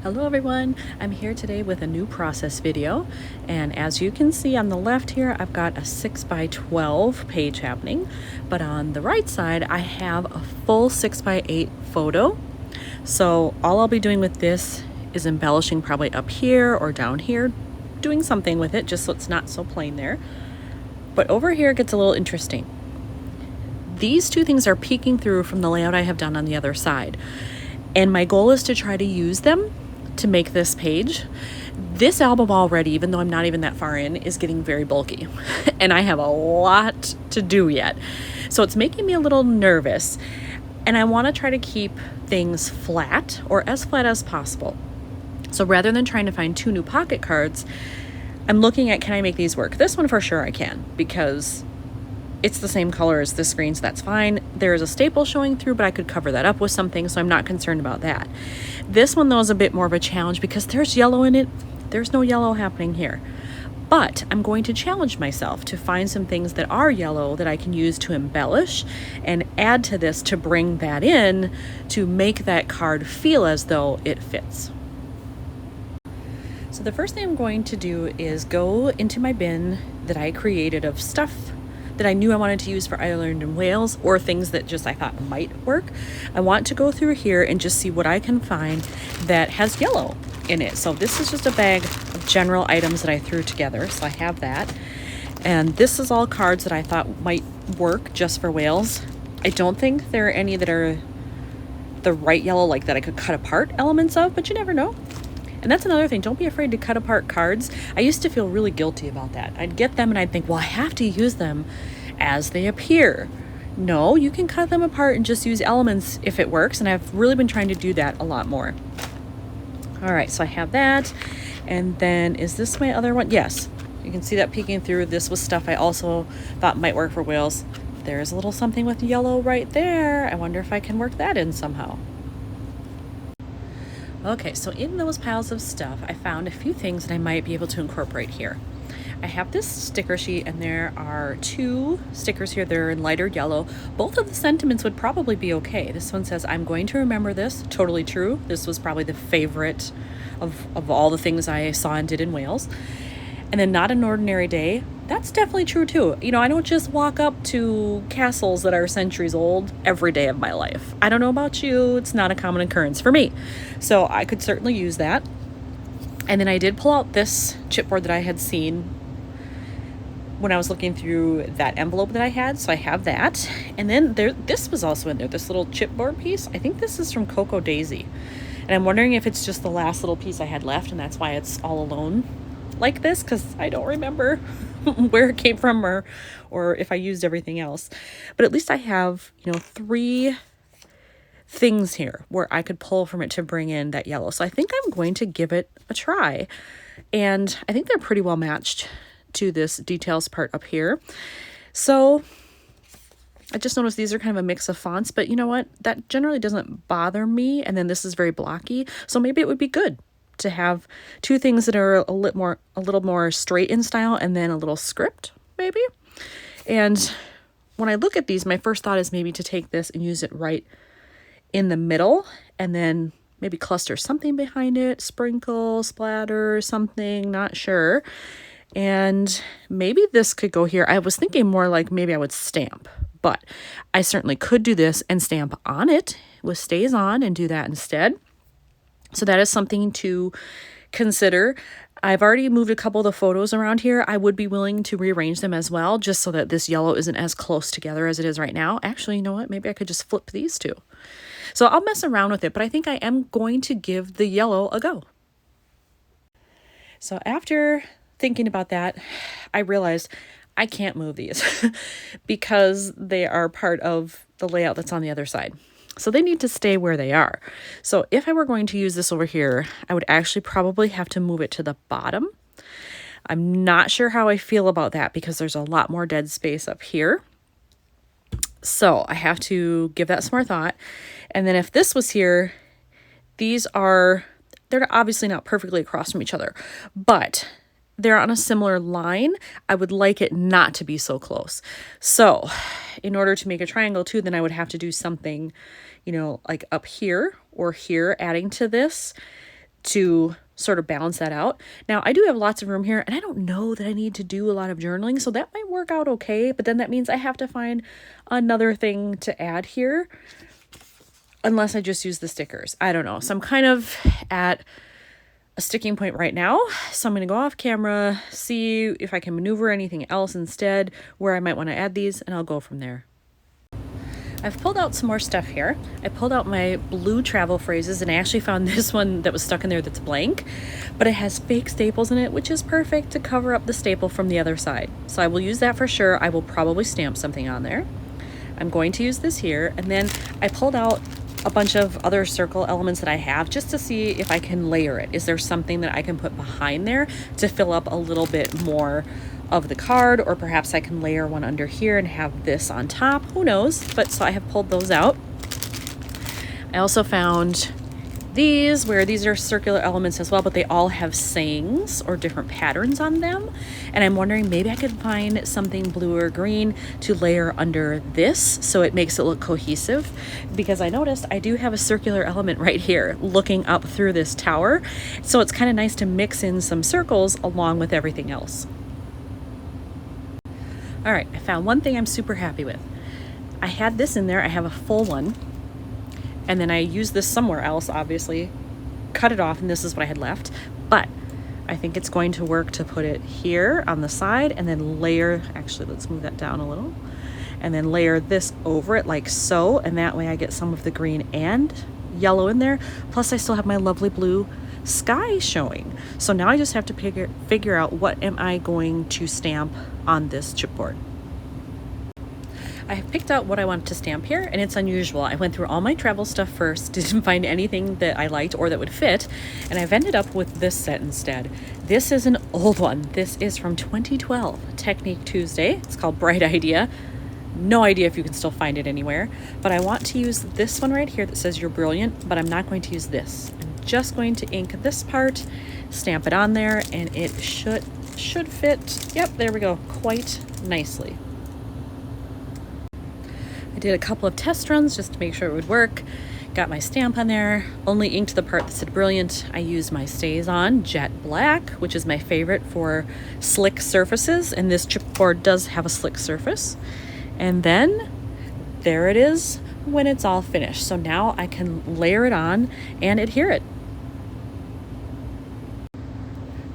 Hello everyone, I'm here today with a new process video, and as you can see on the left here I've got a 6x12 page happening, but on the right side I have a full 6x8 photo. So all I'll be doing with this is embellishing probably up here or down here, doing something with it just so it's not so plain there. But over here it gets a little interesting. These two things are peeking through from the layout I have done on the other side, and my goal is to try to use them to make this page. This album already, even though I'm not even that far in, is getting very bulky and I have a lot to do yet. So it's making me a little nervous, and I want to try to keep things flat or as flat as possible. So rather than trying to find two new pocket cards, I'm looking at, can I make these work? This one for sure I can, because it's the same color as this screen, so that's fine. There is a staple showing through, but I could cover that up with something, so I'm not concerned about that. This one, though, is a bit more of a challenge because there's yellow in it. There's no yellow happening here. But I'm going to challenge myself to find some things that are yellow that I can use to embellish and add to this to bring that in to make that card feel as though it fits. So the first thing I'm going to do is go into my bin that I created of stuff that I knew I wanted to use for Ireland and Wales, or things that just I thought might work. I want to go through here and just see what I can find that has yellow in it. So this is just a bag of general items that I threw together. So I have that. And this is all cards that I thought might work just for Wales. I don't think there are any that are the right yellow, like that I could cut apart elements of, but you never know. And that's another thing, don't be afraid to cut apart cards. I used to feel really guilty about that. I'd get them and I'd think, well, I have to use them as they appear. No, you can cut them apart and just use elements if it works, and I've really been trying to do that a lot more. All right, so I have that, and then is this my other one? Yes, you can see that peeking through. This was stuff I also thought might work for Wales. There's a little something with yellow right there. I wonder if I can work that in somehow. Okay, so in those piles of stuff, I found a few things that I might be able to incorporate here. I have this sticker sheet, and there are two stickers here that are in lighter yellow. Both of the sentiments would probably be okay. This one says, I'm going to remember this. Totally true. This was probably the favorite of all the things I saw and did in Wales. And then not an ordinary day. That's definitely true too. You know, I don't just walk up to castles that are centuries old every day of my life. I don't know about you. It's not a common occurrence for me. So I could certainly use that. And then I did pull out this chipboard that I had seen when I was looking through that envelope that I had. So I have that. And then this was also in there, this little chipboard piece. I think this is from Cocoa Daisy. And I'm wondering if it's just the last little piece I had left, and that's why it's all alone like this, because I don't remember where it came from or if I used everything else. But at least I have, three things here where I could pull from it to bring in that yellow. So I think I'm going to give it a try. And I think they're pretty well matched to this details part up here. So I just noticed these are kind of a mix of fonts, but you know what? That generally doesn't bother me. And then this is very blocky. So maybe it would be good to have two things that are a little more straight in style, and then a little script maybe. And when I look at these, my first thought is maybe to take this and use it right in the middle, and then maybe cluster something behind it, sprinkle, splatter, something, not sure. And maybe this could go here. I was thinking more like maybe I would stamp, but I certainly could do this and stamp on it with stays on and do that instead. So that is something to consider. I've already moved a couple of the photos around here. I would be willing to rearrange them as well, just so that this yellow isn't as close together as it is right now. Actually, you know what? Maybe I could just flip these two. So I'll mess around with it, but I think I am going to give the yellow a go. So after thinking about that, I realized I can't move these because they are part of the layout that's on the other side. So they need to stay where they are. So if I were going to use this over here, I would actually probably have to move it to the bottom. I'm not sure how I feel about that because there's a lot more dead space up here. So I have to give that some more thought. And then if this was here, they're obviously not perfectly across from each other, but they're on a similar line. I would like it not to be so close. So in order to make a triangle too, then I would have to do something, like up here or here, adding to this to sort of balance that out. Now, I do have lots of room here, and I don't know that I need to do a lot of journaling, so that might work out okay, but then that means I have to find another thing to add here, unless I just use the stickers. I don't know. So I'm kind of at a sticking point right now, so I'm going to go off camera, see if I can maneuver anything else instead, where I might want to add these, and I'll go from there. I've pulled out some more stuff here. I pulled out my blue travel phrases, and I actually found this one that was stuck in there that's blank, but it has fake staples in it, which is perfect to cover up the staple from the other side. So I will use that for sure. I will probably stamp something on there. I'm going to use this here, and then I pulled out a bunch of other circle elements that I have just to see if I can layer it. Is there something that I can put behind there to fill up a little bit more of the card, or perhaps I can layer one under here and have this on top, who knows. But so I have pulled those out. I also found these, where these are circular elements as well, but they all have sayings or different patterns on them, and I'm wondering maybe I could find something blue or green to layer under this so it makes it look cohesive, because I noticed I do have a circular element right here looking up through this tower, so it's kind of nice to mix in some circles along with everything else. All right, I found one thing I'm super happy with. I had this in there, I have a full one, and then I used this somewhere else, obviously, cut it off, and this is what I had left. But I think it's going to work to put it here on the side and then layer, actually, let's move that down a little, and then layer this over it like so, and that way I get some of the green and yellow in there. Plus I still have my lovely blue sky showing. So now I just have to figure out what am I going to stamp on this chipboard. I have picked out what I want to stamp here, and it's unusual. I went through all my travel stuff first, didn't find anything that I liked or that would fit, and I've ended up with this set instead. This is an old one. This is from 2012, Technique Tuesday. It's called Bright Idea. No idea if you can still find it anywhere, but I want to use this one right here that says "You're brilliant," but I'm not going to use this. I'm just going to ink this part, stamp it on there, and it should fit. Yep, there we go, quite nicely. I did a couple of test runs just to make sure it would work. Got my stamp on there, only inked the part that said "Brilliant." I used my StazOn Jet Black, which is my favorite for slick surfaces, and this chipboard does have a slick surface. And then there it is when it's all finished. So now I can layer it on and adhere it.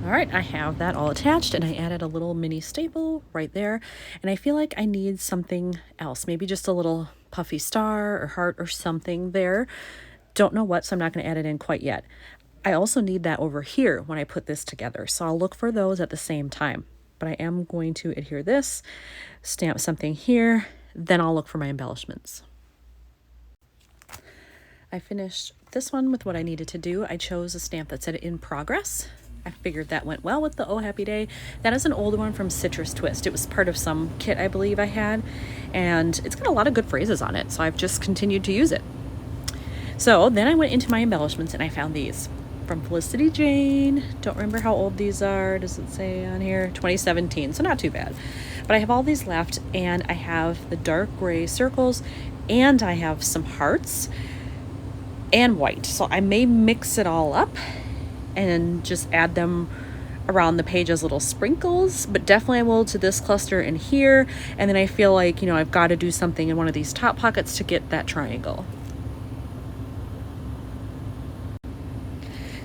All right, I have that all attached, and I added a little mini staple right there, and I feel like I need something else, maybe just a little puffy star or heart or something there. Don't know what, so I'm not going to add it in quite yet. I also need that over here when I put this together, so I'll look for those at the same time. But I am going to adhere this, stamp something here, then I'll look for my embellishments. I finished this one with what I needed to do. I chose a stamp that said "In Progress." I figured that went well with the "Oh Happy Day." That is an older one from Citrus Twist. It was part of some kit I believe I had, and it's got a lot of good phrases on it, so I've just continued to use it. So then I went into my embellishments and I found these from Felicity Jane. Don't remember how old these are. Does it say on here? 2017, so not too bad. But I have all these left, and I have the dark gray circles, and I have some hearts and white. So I may mix it all up and just add them around the page as little sprinkles, but definitely I will to this cluster in here, and then I feel like, I've got to do something in one of these top pockets to get that triangle.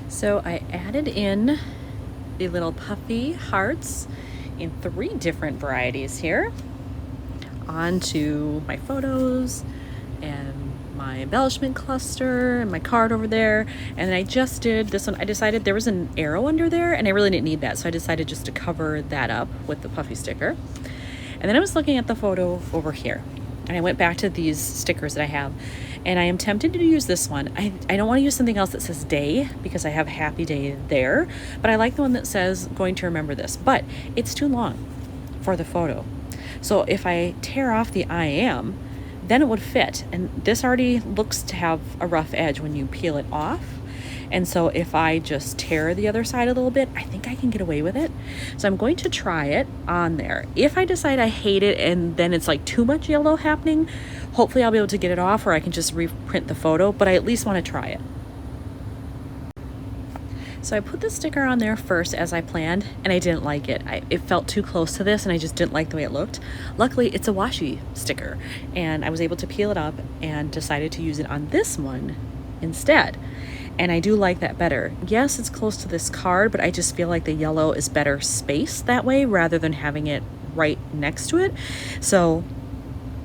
So I added in the little puffy hearts in 3 different varieties here onto my photos and my embellishment cluster and my card over there. And then I just did this one. I decided there was an arrow under there and I really didn't need that, so I decided just to cover that up with the puffy sticker. And then I was looking at the photo over here, and I went back to these stickers that I have, and I am tempted to use this one. I don't want to use something else that says "day" because I have "happy day" there, but I like the one that says "going to remember this," but it's too long for the photo. So if I tear off the "I am," then it would fit, and this already looks to have a rough edge when you peel it off. And so if I just tear the other side a little bit, I think I can get away with it. So I'm going to try it on there. If I decide I hate it and then it's like too much yellow happening, hopefully I'll be able to get it off, or I can just reprint the photo, but I at least want to try it. So I put the sticker on there first as I planned, and I didn't like it. It felt too close to this, and I just didn't like the way it looked. Luckily, it's a washi sticker, and I was able to peel it up and decided to use it on this one instead. And I do like that better. Yes, it's close to this card, but I just feel like the yellow is better spaced that way rather than having it right next to it. So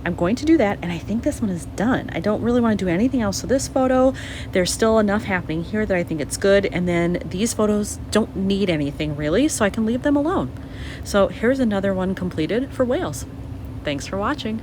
I'm going to do that, and I think this one is done. I don't really want to do anything else with this photo. There's still enough happening here that I think it's good, and then these photos don't need anything really, so I can leave them alone. So here's another one completed for whales. Thanks for watching.